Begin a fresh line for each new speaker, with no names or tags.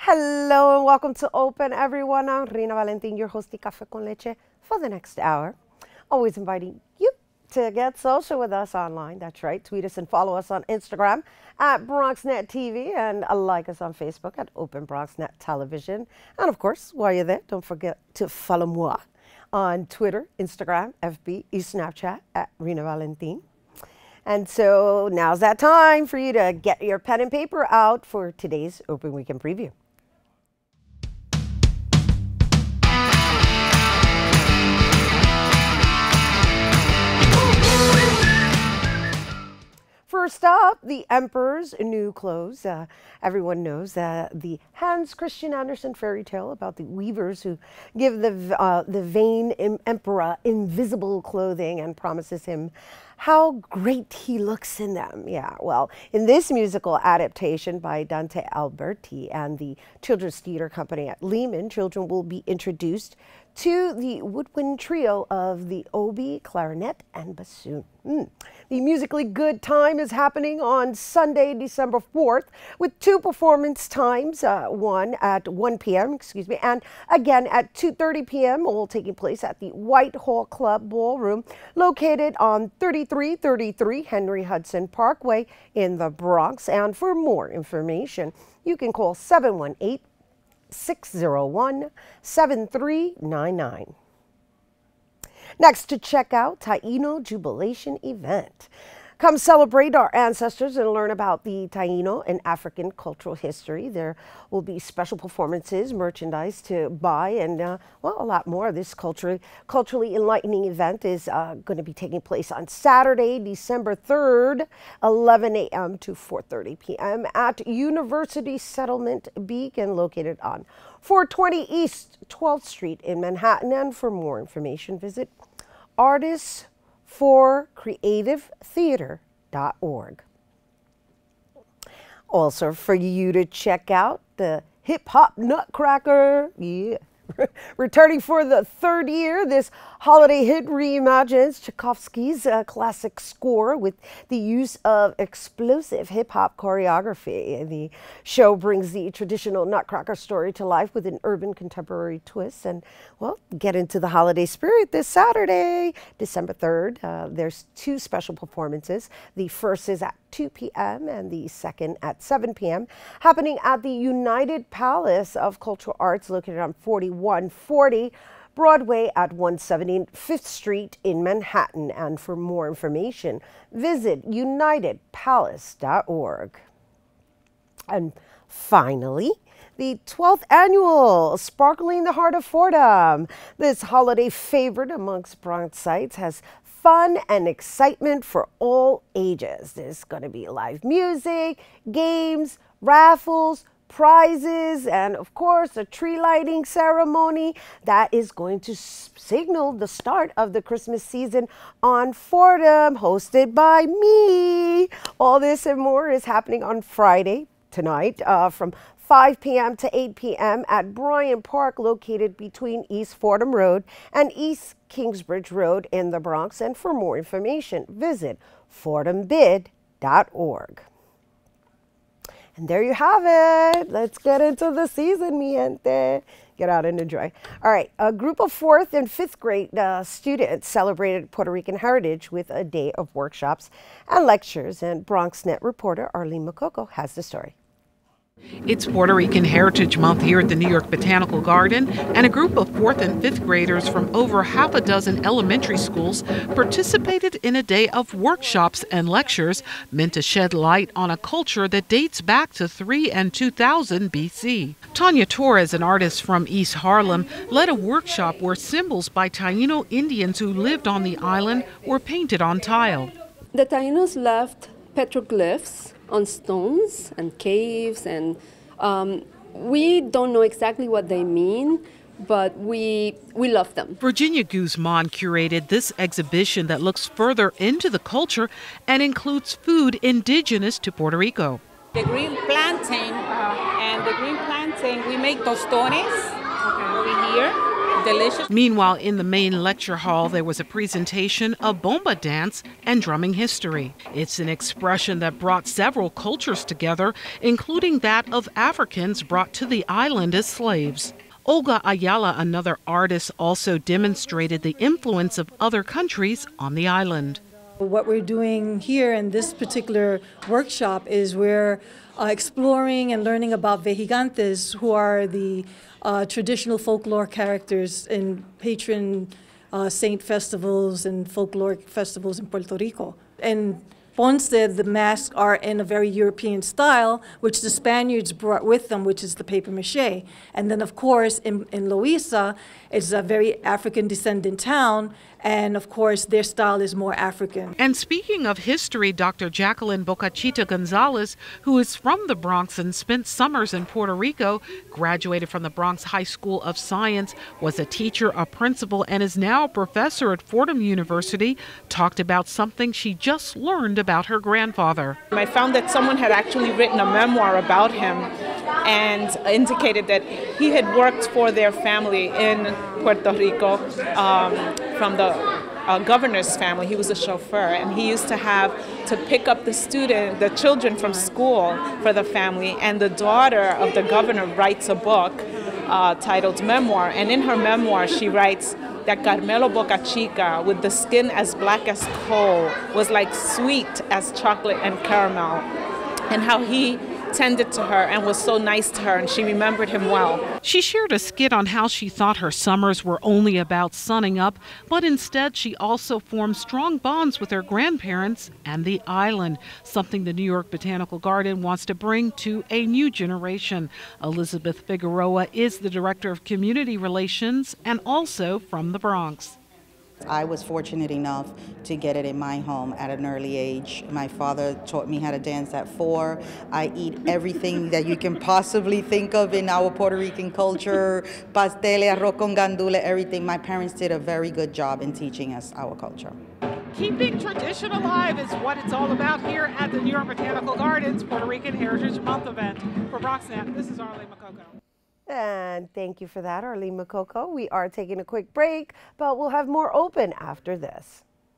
Hello and welcome to Open, everyone. I'm Rina Valentin, your host of Café con Leche for the next hour. Always inviting you to get social with us online. That's right. Tweet us and follow us on Instagram at BronxNet TV and like us on Facebook at Open BronxNet Television. And of course, while you're there, don't forget to follow moi on Twitter, Instagram, FB, and Snapchat at Rina Valentin. And so now's that time for you to get your pen and paper out for today's Open Weekend Preview. First up, the Emperor's New Clothes. Everyone knows the Hans Christian Andersen fairy tale about the weavers who give the vain emperor invisible clothing and promises him how great he looks in them. Yeah, well, in this musical adaptation by Dante Alberti and the Children's Theater Company at Lehman, children will be introduced to the woodwind trio of the oboe, clarinet, and bassoon. The musically good time is happening on Sunday, December 4th, with two performance times, one at 1 p.m., and again at 2:30 p.m., all taking place at the Whitehall Club Ballroom, located on 3333 Henry Hudson Parkway in the Bronx. And for more information, you can call 718-601-7399. Next, to check out Taino Jubilation event. Come celebrate our ancestors and learn about the Taino and African cultural history. There will be special performances, merchandise to buy, and well, a lot more. This culturally enlightening event is going to be taking place on Saturday, December 3rd, 11 a.m. to 4:30 p.m. at University Settlement Beacon, located on 420 East 12th Street in Manhattan. And for more information, visit artistsforcreativetheater.org. Also, for you to check out the HipHop Nutcracker. Yeah. Returning for the third year, this holiday hit reimagines Tchaikovsky's classic score with the use of explosive hip-hop choreography. The show brings the traditional Nutcracker story to life with an urban contemporary twist. And, well, get into the holiday spirit this Saturday, December 3rd. There's two special performances. The first is at 2 p.m. and the second at 7 p.m. happening at the United Palace of Cultural Arts, located on 4140 Broadway at 175th Street in Manhattan. And for more information, visit unitedpalace.org. And finally, the 12th annual Sparkling the Heart of Fordham. This holiday favorite amongst Bronxites has fun and excitement for all ages. There's going to be live music, games, raffles, prizes, and of course a tree lighting ceremony that is going to signal the start of the Christmas season on Fordham, hosted by me. All this and more is happening on Friday tonight from 5 p.m. to 8 p.m. at Bryant Park, located between East Fordham Road and East Kingsbridge Road in the Bronx. And for more information, visit fordhambid.org. And there you have it. Let's get into the season, mi gente. Get out and enjoy. All right, a group of 4th and 5th grade students celebrated Puerto Rican heritage with a day of workshops and lectures. And BronxNet reporter Arlene Makoko has the story.
It's Puerto Rican Heritage Month here at the New York Botanical Garden, and a group of 4th and 5th graders from over half a dozen elementary schools participated in a day of workshops and lectures meant to shed light on a culture that dates back to 3 and 2000 BC. Tanya Torres, an artist from East Harlem, led a workshop where symbols by Taino Indians who lived on the island were painted on tile.
The Tainos left petroglyphs on stones and caves, and we don't know exactly what they mean, but we love them.
Virginia Guzman curated this exhibition that looks further into the culture and includes food indigenous to Puerto Rico.
The green plantain, we make tostones over here. delicious.
Meanwhile, in the main lecture hall, there was a presentation of bomba dance and drumming history. It's an expression that brought several cultures together, including that of Africans brought to the island as slaves. Olga Ayala, another artist, also demonstrated the influence of other countries on the island.
What we're doing here in this particular workshop is we're exploring and learning about vejigantes, who are the traditional folklore characters in patron saint festivals and folkloric festivals in Puerto Rico. And Ponce, the masks are in a very European style, which the Spaniards brought with them, which is the papier-mâché. And then, of course, in Loíza, it's a very African-descendant town, and, of course, their style is more African.
And speaking of history, Dr. Jacqueline Bocachita Gonzalez, who is from the Bronx and spent summers in Puerto Rico, graduated from the Bronx High School of Science, was a teacher, a principal, and is now a professor at Fordham University, talked about something she just learned about her grandfather.
I found that someone had actually written a memoir about him and indicated that he had worked for their family in Puerto Rico from the governor's family. He was a chauffeur, and he used to have to pick up the children from school for the family, and the daughter of the governor writes a book titled Memoir, and in her memoir she writes that Carmelo Bocachica, with the skin as black as coal, was like sweet as chocolate and caramel, and how he tended to her and was so nice to her, and she remembered him well.
She shared a skit on how she thought her summers were only about sunning up, but instead she also formed strong bonds with her grandparents and the island, something the New York Botanical Garden wants to bring to a new generation. Elizabeth Figueroa is the Director of Community Relations and also from the Bronx.
I was fortunate enough to get it in my home at an early age. My father taught me how to dance at 4. I eat everything that you can possibly think of in our Puerto Rican culture, pasteles, arroz con gandula, everything. My parents did a very good job in teaching us our culture.
Keeping tradition alive is what it's all about here at the New York Botanical Gardens Puerto Rican Heritage Month event. For BronxNet, this is Arlene Makoko.
And thank you for that, Arlene Makoko. We are taking a quick break, but we'll have more open after this.